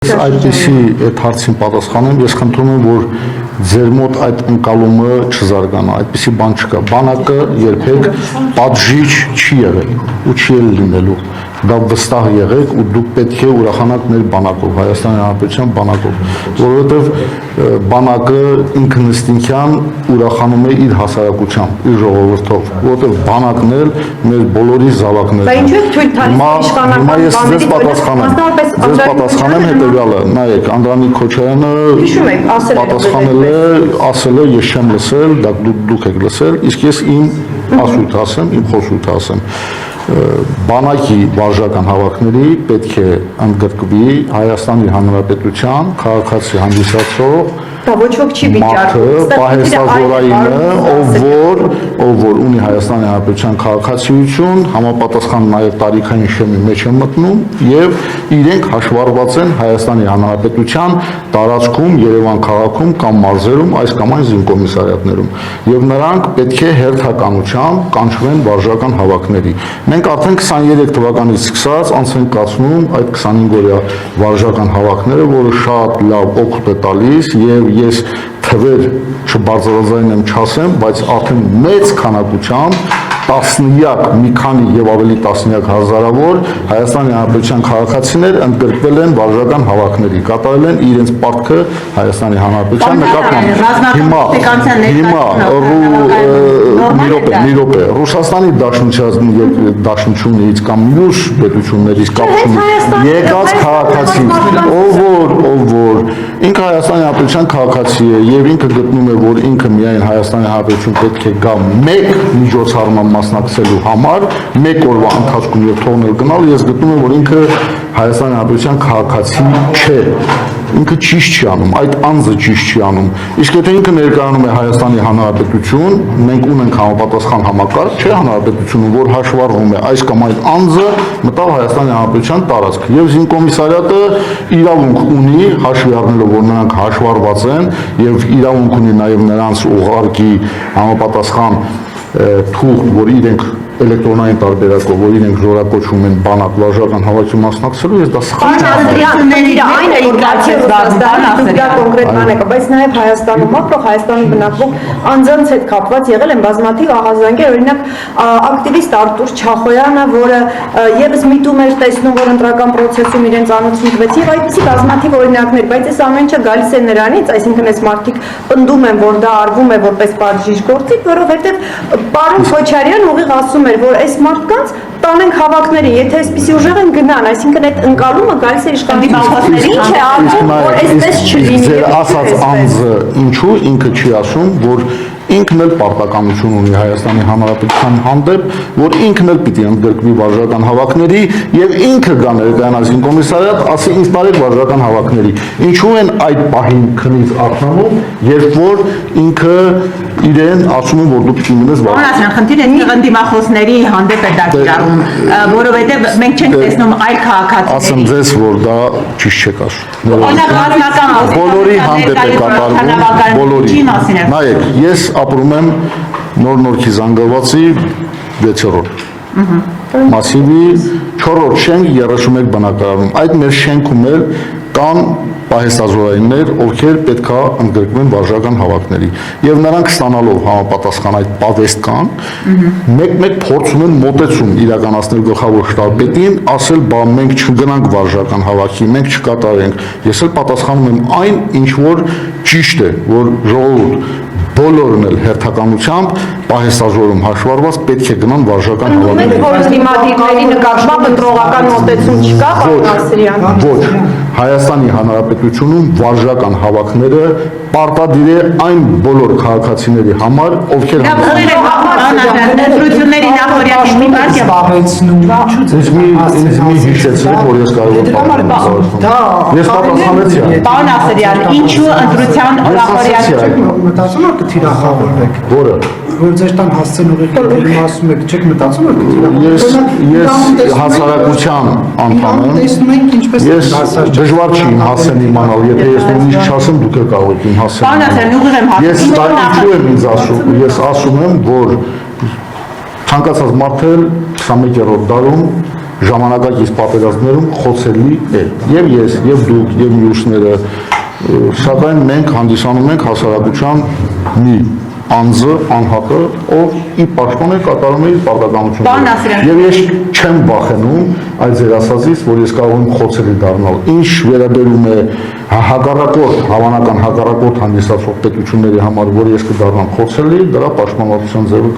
Այդպիսի այդ հարցին պատասխանեմ, ես խնդրում եմ, որ ձեր մոտ այդ ընկալումը չզարգանա, այդպիսի բան չկա։ Բանակը երբեք պատժիչ չի եղել ու չի էլ լինելու։ Դա վստահ եղեք ու դուք պետք է ուրախանաք մեր բանակով, Հայաստանի Հանրապետության բանակով, որովհետև բանակը ինքնըստինքյան ուրախանում է իր հասարակությամբ, իր ժողովրդով, որովհետև բանակն էլ մեր բոլորի զավակներն են։ Բայց ինչու եք թույլ տալիս իշխանական ես ձեզ պատասխանեմ հետևյալը, նայեք, Անդրանիկ Քոչարյանը ասել է, ես չեմ լսել, դուք եք լսել, իսկ ես իմ ասույթը ասեմ, իմ խոսույթը ասեմ։ Բանակի վարժական հավաքների պետք է ընդգրկվի Հայաստանի Հանրապետության քաղաքացի հանդիսացող մարդը, պահեստազորայինը, ով որ ունի Հայաստանի Հանրապետության քաղաքացիություն, համապատասխան նաև տարիքային շեմի մեջ է մտնում եւ իրենք հաշվառված են Հայաստանի Հանրապետության տարածքում, Երևան քաղաքում կամ մարզերում, այս կամ այն զինկոմիսարիատներում եւ նրանք պետք է հերթականությամբ կանչվեն վարժական հավաքների։ Մենք արդեն 23 թվականից սկսած անց ենք կացնում այդ 25-օրյա վարժական հավաքները, որը շատ լավ օգուտ է տալիս եւ ես թվեր չբարձրաձայնեմ չասեմ, բայց արդեն մեծ քանակությամբ տասնյակ, մի քանի եւ ավելի տասնյակ հազարավոր Հայաստանի Հանրապետության քաղաքացիներ ընդգրկվել են վարժական հավաքների, կատարել են իրենց պարտքը Հայաստանի Հանրապետության նկատմամբ։ Մի րոպե, Ռուսաստանի դաշնությունից կամ մյուս պետություններից կապ չունի եկած քաղաքացի, ով որ ինքը Հայաստանի Հանրապետության քաղաքացի է եւ ինքը գտնում է, որ ինքը միայն Հայաստանի Հանրապետություն պետք է գա մեկ միջոցառման մասնակցելու համար, մեկ օրվա ընթացքում եւ թողնել գնալ, ես գտնում եմ, որ ինքը Հայաստանի Հանրապետության քաղաքացի չէ։ Ինքը ճիշտ չի անում, այդ անձը ճիշտ չի անում։ Իսկ եթե ինքը ներկայանում է Հայաստանի Հանրապետություն, մենք ունենք համապատասխան համակարգ, չէ՞ հանրապետությունը, որ հաշվառվում է այս կամ այն անձը մտավ Հայաստանի Հանրապետության տարածք։ Եվ զինկոմիսարիատը իրավունք ունի, հաշվի առնելով, որ նրանք հաշվառված են եւ իրավունք ունի նաեւ նրանց ուղարկի համապատասխան թուղթ, որ իրենք էլեկտրոնային տարբերակով, որ իրենք զորակոչվում են բանակ վարժական հավաքին մասնակցելու, ես դա սխալ բայց նաև Հայաստանում ապրող, Հայաստանում բնակվող անձանց հետ կապված եղել են բազմաթիվ ահազանգեր, օրինակ ակտիվիստ Արտուր Չախոյանը, որը եւս միտում էր տեսնում, որ ընտրական process-ում իրենց անոցնիկվեց եւ այդպիսի բազմաթիվ օրինակներ, բայց այս ամեն ինչը գալիս է նրանից, այսինքն այս մարդիկ պնդում են, որ դա արվում է որպես պատժիչ գործիք, որովհետեւ պարոն Քոչարյան ուղիղ ասում էր, որ այս մարդկանց տանենք հավաքների, եթե այսպիսի ուժեղ են գնան, այսինքն այդ ընկալումը գալիս է իշխանությունների, ինչ է արվում, որ այսպես չլինի։ Ձեր ասած անձը ինչու ինքը չի ասում, որ ինքն էլ պարտականություն ունի Հայաստանի Հանրապետության հանդեպ, որ ինքն էլ պիտի ընդգրկվի վարժական հավաքների եւ ինքը գա ներկայանա զինկոմիսարիատ, ասի ինձ տարեք վարժական հավաքների։ Ինչու են այդ պահին քնից արթնանում, երբ որ ինքը իրեն ասում են, որ դու պիտի մնաս վարժական։ Ոնց խնդիրը այդտեղ դիմախոսների հանդեպ է դա կիրառում, որովհետեւ մենք չենք տեսնում այլ քաղաքացիների։ Ասեմ ձեզ, որ դա ճիշտ չեք ասում։ Բոլորի հանդեպ է կատարվում, բոլորի։ Նայեք, ես ապրում եմ Նոր-Նորքի Զանգվածի 6-րդ մասիվի 4-րդ շենք 31 բնակարանում։ Այդ մեր շենքում էլ կան պահեստազորայիններ, ովքեր պետք է ընդգրկվեն վարժական հավաքների։ Եվ նրանք ստանալով համապատասխան այդ պավեստկան, մեկ-մեկ փորձում են մոտեցում իրականացնել գլխավոր շտաբետին, ասել, բա մենք չգնանք վարժական հավաքի, մենք չկատարենք։ Ես էլ պատասխանում եմ այն, ինչ որ ճիշտ է, որ ժողովուրդ բոլորն էլ հերթականությամբ պահեստազորում հաշվառված պետք է գնան վարժական հավաքների։ Որ դիմադիրների նկատմամբ ընտրողական մոտեցում չկա, պարոն Ասրյան։ Ոչ, Հայաստանի Հանրապետությունում վարժական հավաքները պարտադիր է այն բոլոր քաղաքացիների համար, ովքեր ընտրությունների նախօրյակի մի բան ինձ մի հիշեցրեք, որ ես կարող եմ ես պատասխանեցի։ Պարոն Ասրյան, ինչու ընտրության նախօրյակ մտածում եք թիրախավորվեք։ Որը որ ձեր տան հասցեն ուղղակի ասում եք, չեք մտածում եք թիրախավորվեք։ Ես հասարակության անդամ եմ։ Տեսնում ենք ինչպես է հասար։ Դժվար չի իմ հասցեն իմանալ, եթե ես նույնիսկ չասեմ, դուք եք կարող եք իմ հասցեն։ Պարոն Ասրյան, ուղիղ եմ հասցնում։ Ես դա ինչու եմ ինձ ասում, ես ասում եմ, որ ցանկացած մարդ էլ 21-րդ դարում ժամանակակից պատերազմներում խոցելի է։ Եվ ես, եւ դուք, եւ մյուսները, սակայն մենք հանդիսանում ենք հասարակության մի անձը, անհատը, ով ի պաշտպան է կատարում է իր Պարոն պարտականությունները։ Նասիրյան։ Եվ ես չեմ վախենում այդ ձեր ասածից, որ ես կարող եմ խոցելի դառնալ։ Ինչ վերաբերում է հակառակորդ, հավանական հակառակորդ հանդիսացող պետությունների համար, որ ես կդառնամ խոցելի, դրա պաշտպանվածության ձևը